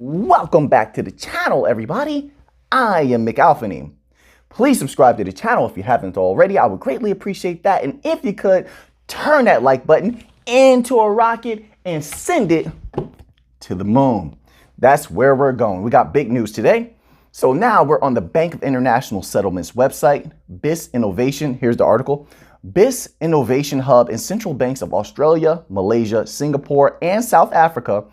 Welcome back to the channel, everybody. I am McAlphany. Please subscribe to the channel if you haven't already. I would greatly appreciate that. And if you could, turn that like button into a rocket and send it to the moon. That's where we're going. We got big news today. So now we're on the Bank of International Settlements website, BIS Innovation. Here's the article. BIS Innovation Hub in central banks of Australia, Malaysia, Singapore, and South Africa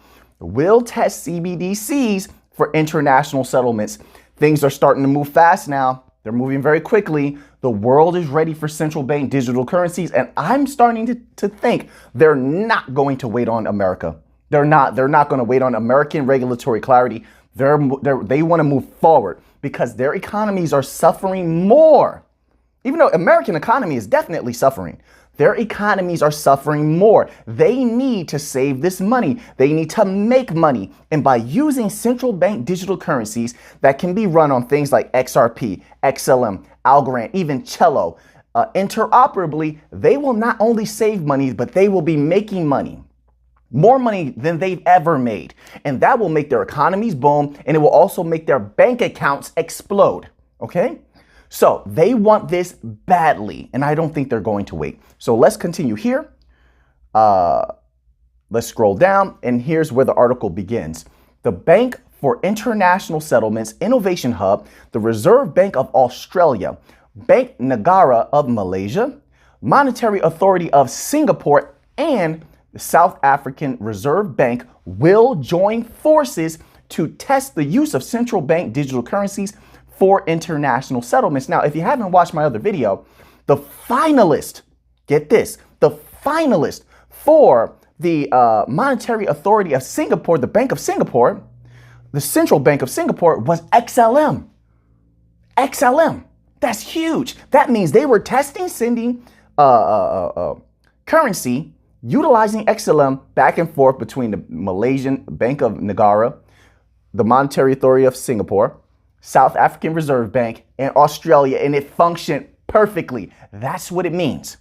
will test CBDCs for international settlements. Things are starting to move fast now. They're moving very quickly. The world is ready for central bank digital currencies, and I'm starting to think they're not going to wait on America. They're not going to wait on American regulatory clarity. They want to move forward because their economies are suffering more. Even though American economy is definitely suffering, their economies are suffering more. They need to save this money. They need to make money. And by using central bank digital currencies that can be run on things like XRP, XLM, Algorand, even Cello, interoperably, they will not only save money, but they will be making money. More money than they've ever made. And that will make their economies boom, and it will also make their bank accounts explode. Okay? So they want this badly, and I don't think they're going to wait. So let's continue here. Let's scroll down, and here's where the article begins. The Bank for International Settlements Innovation Hub, the Reserve Bank of Australia, Bank Negara of Malaysia, Monetary Authority of Singapore, and the South African Reserve Bank will join forces to test the use of central bank digital currencies for international settlements. Now, if you haven't watched my other video, the finalist, get this, the finalist for the Monetary Authority of Singapore, the Bank of Singapore, the Central Bank of Singapore was XLM. XLM. That's huge. That means they were testing sending currency utilizing XLM back and forth between the Malaysian Bank of Negara, the Monetary Authority of Singapore, South African Reserve Bank, and Australia, and it functioned perfectly. That's what it means.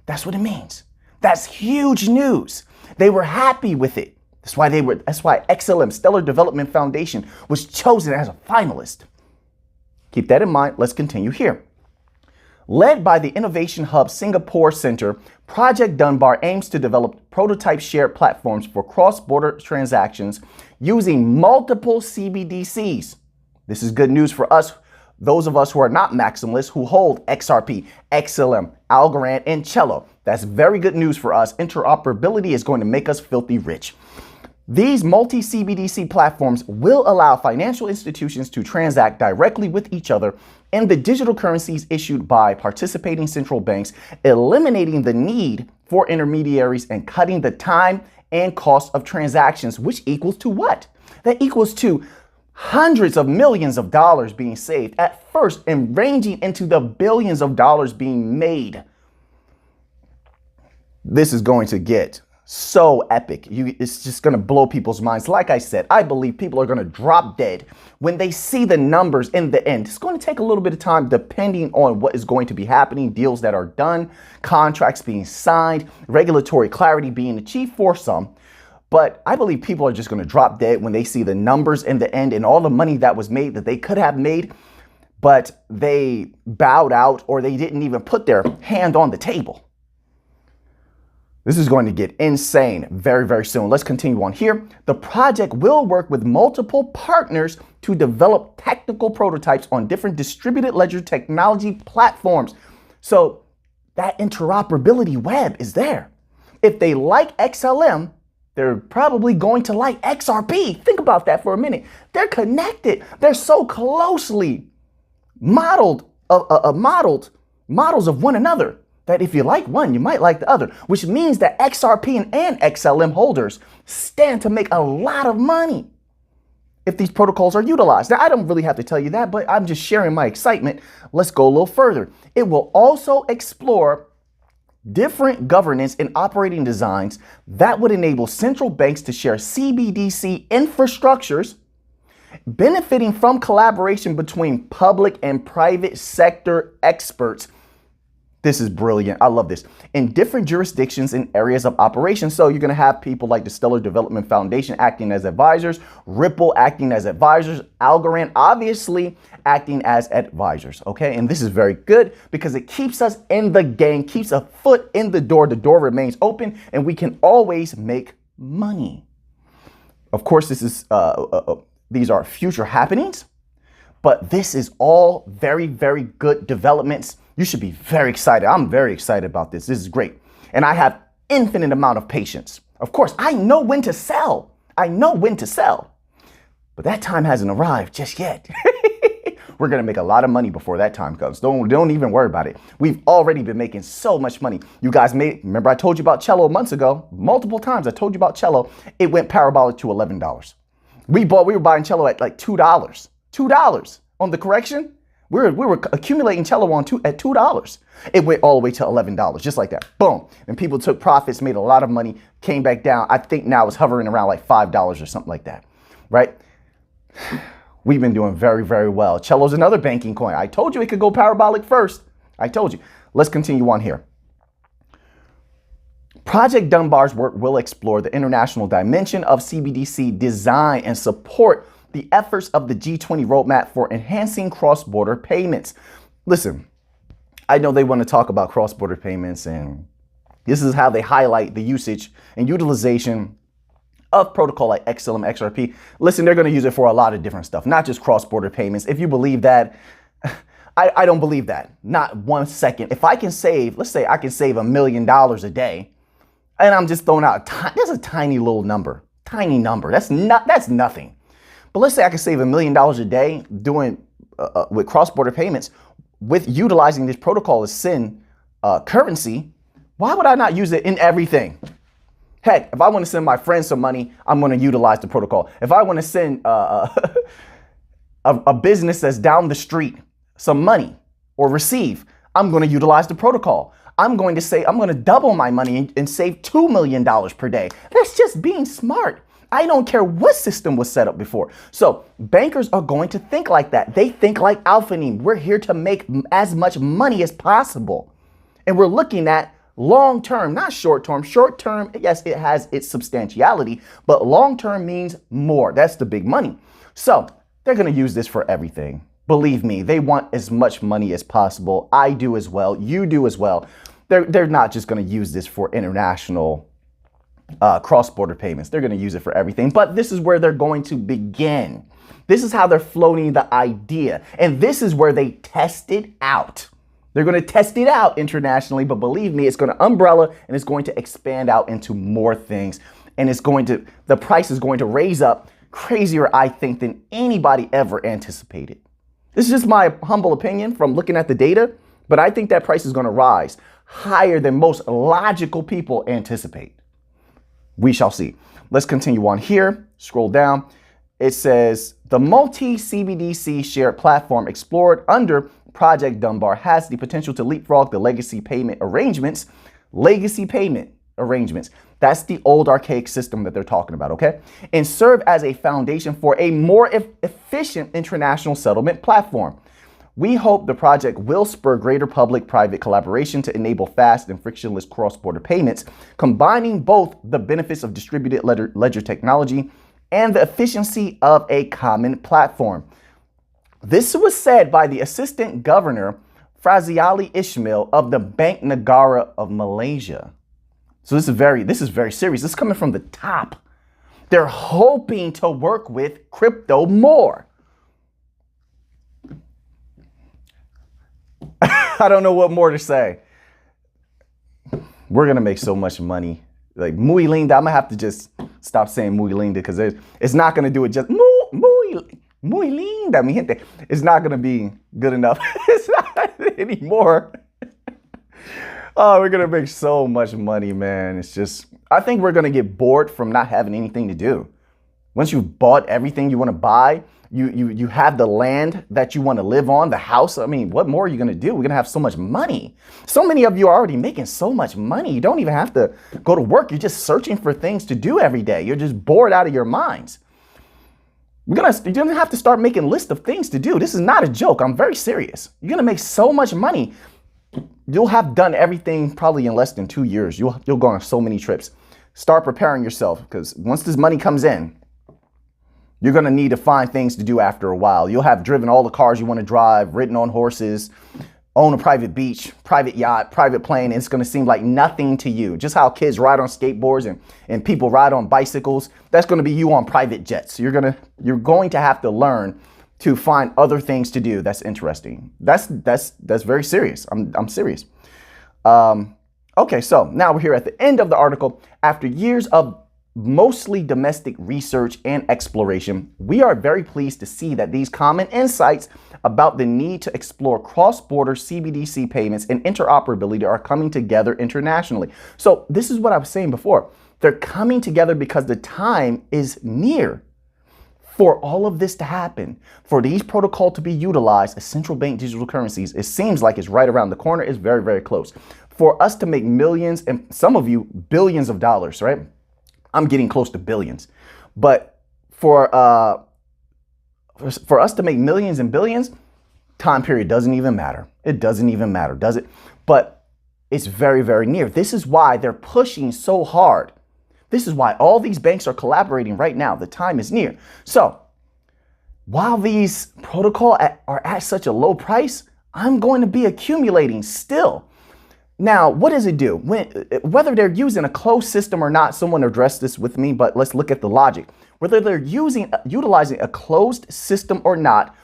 That's what it means. That's huge news. They were happy with it. That's why XLM, Stellar Development Foundation, was chosen as a finalist. Keep that in mind. Let's continue here. Led by the Innovation Hub Singapore Center, Project Dunbar aims to develop prototype shared platforms for cross-border transactions using multiple CBDCs. This is good news for us, those of us who are not maximalists, who hold XRP, XLM, Algorand, and Cello. That's very good news for us. Interoperability is going to make us filthy rich. These multi-CBDC platforms will allow financial institutions to transact directly with each other in the digital currencies issued by participating central banks, eliminating the need for intermediaries and cutting the time and cost of transactions, which equals to what? That equals to hundreds of millions of dollars being saved at first and ranging into the billions of dollars being made. This is going to get so epic. It's just going to blow people's minds. Like I said, I believe people are going to drop dead when they see the numbers in the end. It's going to take a little bit of time depending on what is going to be happening, deals that are done, contracts being signed, regulatory clarity being achieved for some. But I believe people are just going to drop dead when they see the numbers in the end and all the money that was made that they could have made, but they bowed out or they didn't even put their hand on the table. This is going to get insane very, very soon. Let's continue on here. The project will work with multiple partners to develop technical prototypes on different distributed ledger technology platforms. So that interoperability web is there. If they like XLM, they're probably going to like XRP. Think about that for a minute. They're connected. They're so closely modeled models of one another that if you like one, you might like the other, which means that XRP and XLM holders stand to make a lot of money if these protocols are utilized. Now, I don't really have to tell you that, but I'm just sharing my excitement. Let's go a little further. It will also explore different governance and operating designs that would enable central banks to share CBDC infrastructures, benefiting from collaboration between public and private sector experts. This is brilliant. I love this. In different jurisdictions and areas of operation. So you're going to have people like the Stellar Development Foundation acting as advisors, Ripple acting as advisors, Algorand obviously acting as advisors. Okay. And this is very good because it keeps us in the game, keeps a foot in the door. The door remains open and we can always make money. Of course, this is these are future happenings, but this is all very, very good developments. You should be very excited. I'm very excited about this. This is great. And I have infinite amount of patience. Of course, I know when to sell. I know when to sell. But that time hasn't arrived just yet. We're going to make a lot of money before that time comes. Don't even worry about it. We've already been making so much money. You guys remember I told you about Cello months ago, multiple times. I told you about Cello. It went parabolic to $11. We were buying Cello at like $2. $2 on the correction. We were accumulating Cello at $2. It went all the way to $11, just like that. Boom. And people took profits, made a lot of money, came back down. I think now it's hovering around like $5 or something like that, right? We've been doing very, very well. Cello's another banking coin. I told you it could go parabolic first. I told you. Let's continue on here. Project Dunbar's work will explore the international dimension of CBDC design and support the efforts of the G20 roadmap for enhancing cross-border payments. Listen, I know they want to talk about cross-border payments, and this is how they highlight the usage and utilization of protocol like XLM, XRP. Listen, they're going to use it for a lot of different stuff, not just cross-border payments. If you believe that, I don't believe that. Not 1 second. If I can save, let's say I can save $1 million a day, and I'm just throwing out, that's a tiny little number, tiny number. That's nothing. But let's say I can save $1 million a day doing with cross-border payments with utilizing this protocol as SYN currency. Why would I not use it in everything? Heck, if I want to send my friends some money, I'm going to utilize the protocol. If I want to send a business that's down the street some money or receive, I'm going to utilize the protocol. I'm going to double my money and save $2 million per day. That's just being smart. I don't care what system was set up before. So bankers are going to think like that. They think like Alphanim. We're here to make as much money as possible. And we're looking at long term, not short term. Short term, yes, it has its substantiality, but long term means more. That's the big money. So they're going to use this for everything. Believe me, they want as much money as possible. I do as well. You do as well. They're not just going to use this for international cross-border payments. They're going to use it for everything, but this is where they're going to begin. This is how they're floating the idea, and this is where they test it out. They're going to test it out internationally, but believe me, it's going to umbrella and it's going to expand out into more things, and the price is going to raise up crazier, I think, than anybody ever anticipated. This is just my humble opinion from looking at the data, but I think that price is going to rise higher than most logical people anticipate. We shall see. Let's continue on here. Scroll down. It says the multi-CBDC shared platform explored under Project Dunbar has the potential to leapfrog the legacy payment arrangements. Legacy payment arrangements. That's the old archaic system that they're talking about, okay? And serve as a foundation for a more efficient international settlement platform. We hope the project will spur greater public-private collaboration to enable fast and frictionless cross-border payments, combining both the benefits of distributed ledger technology and the efficiency of a common platform. This was said by the Assistant Governor, Fraziali Ismail of the Bank Negara of Malaysia. So this is very serious. This is coming from the top. They're hoping to work with crypto more. I don't know what more to say. We're going to make so much money. Like muy linda. I'm going to have to just stop saying muy linda because it's not going to do it just muy linda, mi gente. It's not going to be good enough. It's not anymore. Oh, we're going to make so much money, man. It's just, I think we're going to get bored from not having anything to do. Once you've bought everything you want to buy, you have the land that you want to live on, the house. I mean, what more are you going to do? We're going to have so much money. So many of you are already making so much money. You don't even have to go to work. You're just searching for things to do every day. You're just bored out of your minds. You're going to have to start making lists of things to do. This is not a joke. I'm very serious. You're going to make so much money. You'll have done everything probably in less than 2 years. You'll go on so many trips. Start preparing yourself, because once this money comes in, you're going to need to find things to do after a while. You'll have driven all the cars you want to drive, ridden on horses, own a private beach, private yacht, private plane. And it's going to seem like nothing to you. Just how kids ride on skateboards and people ride on bicycles. That's going to be you on private jets. You're going to have to learn to find other things to do. That's interesting. That's very serious. I'm serious. Okay, so now we're here at the end of the article. After years of mostly domestic research and exploration, we are very pleased to see that these common insights about the need to explore cross-border CBDC payments and interoperability are coming together internationally. So this is what I was saying before. They're coming together because the time is near for all of this to happen, for these protocols to be utilized as central bank digital currencies. It seems like it's right around the corner. It's very, very close. For us to make millions, and some of you billions of dollars, right? I'm getting close to billions. But for us to make millions and billions, time period doesn't even matter. It doesn't even matter, does it? But it's very, very near. This is why they're pushing so hard. This is why all these banks are collaborating right now. The time is near. So while these protocols are at such a low price, I'm going to be accumulating still. Now, what does it do? Whether they're using a closed system or not, someone addressed this with me, but let's look at the logic. Whether they're utilizing a closed system or not,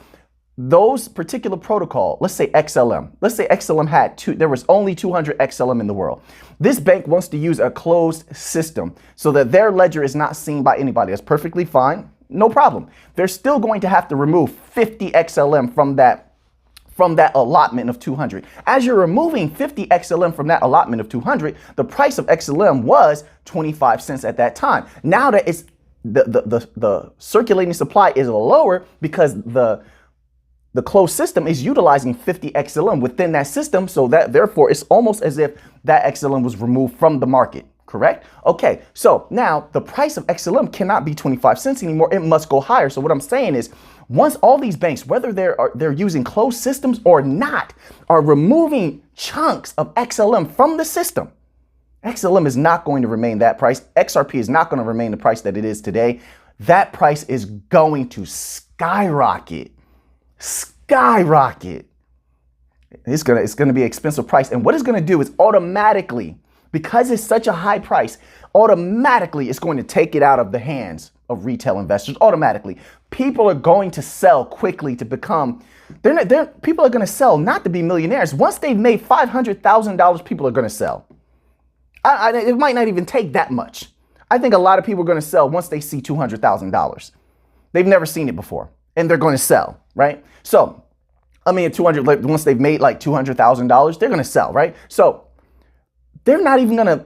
those particular protocol, let's say XLM. Let's say XLM there was only 200 XLM in the world. This bank wants to use a closed system so that their ledger is not seen by anybody. That's perfectly fine. No problem. They're still going to have to remove 50 XLM from that allotment of 200. As you're removing 50 XLM from that allotment of 200, the price of XLM was 25 cents at that time. Now that it's the circulating supply is lower because the closed system is utilizing 50 XLM within that system, so that therefore it's almost as if that XLM was removed from the market, correct? Okay, so now the price of XLM cannot be 25 cents anymore. It must go higher. So what I'm saying is, once all these banks, whether they're using closed systems or not, are removing chunks of XLM from the system, XLM is not going to remain that price. XRP is not going to remain the price that it is today. That price is going to skyrocket. Skyrocket. It's gonna be an expensive price. And what it's gonna do is automatically, because it's such a high price, automatically it's going to take it out of the hands of retail investors. Automatically. People are going to sell quickly to become, people are gonna sell not to be millionaires. Once they've made $500,000, people are gonna sell. It might not even take that much. I think a lot of people are gonna sell once they see $200,000. They've never seen it before, and they're gonna sell, right? So, I mean, once they've made like $200,000, they're gonna sell, right? So they're not even gonna,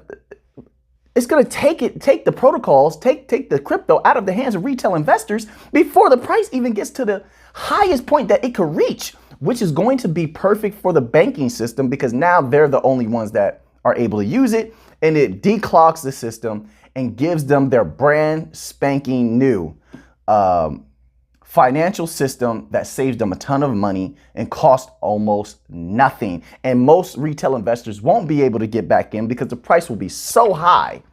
it's gonna take the protocols, take the crypto out of the hands of retail investors before the price even gets to the highest point that it could reach, which is going to be perfect for the banking system, because now they're the only ones that are able to use it, and it declogs the system and gives them their brand spanking new financial system that saves them a ton of money and costs almost nothing. And most retail investors won't be able to get back in because the price will be so high,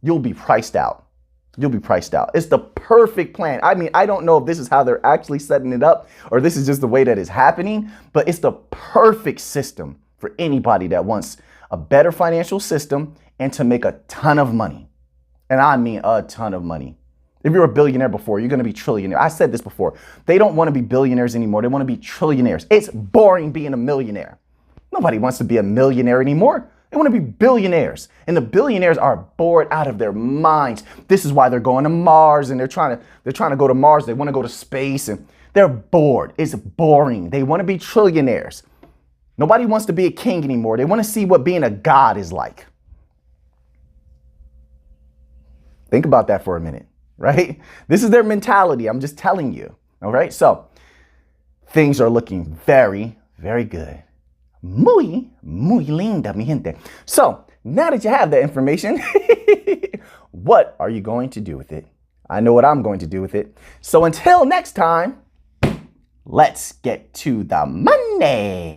you'll be priced out. You'll be priced out. It's the perfect plan. I mean, I don't know if this is how they're actually setting it up or this is just the way that it's happening, but it's the perfect system for anybody that wants a better financial system and to make a ton of money. And I mean a ton of money. If you're a billionaire before, you're going to be trillionaire. I said this before. They don't want to be billionaires anymore. They want to be trillionaires. It's boring being a millionaire. Nobody wants to be a millionaire anymore. They want to be billionaires. And the billionaires are bored out of their minds. This is why they're going to Mars, and they're trying to go to Mars. They want to go to space, and they're bored. It's boring. They want to be trillionaires. Nobody wants to be a king anymore. They want to see what being a god is like. Think about that for a minute. Right? This is their mentality. I'm just telling you. All right. So things are looking very, very good. Muy linda, mi gente. So now that you have that information, what are you going to do with it? I know what I'm going to do with it. So until next time, let's get to the money.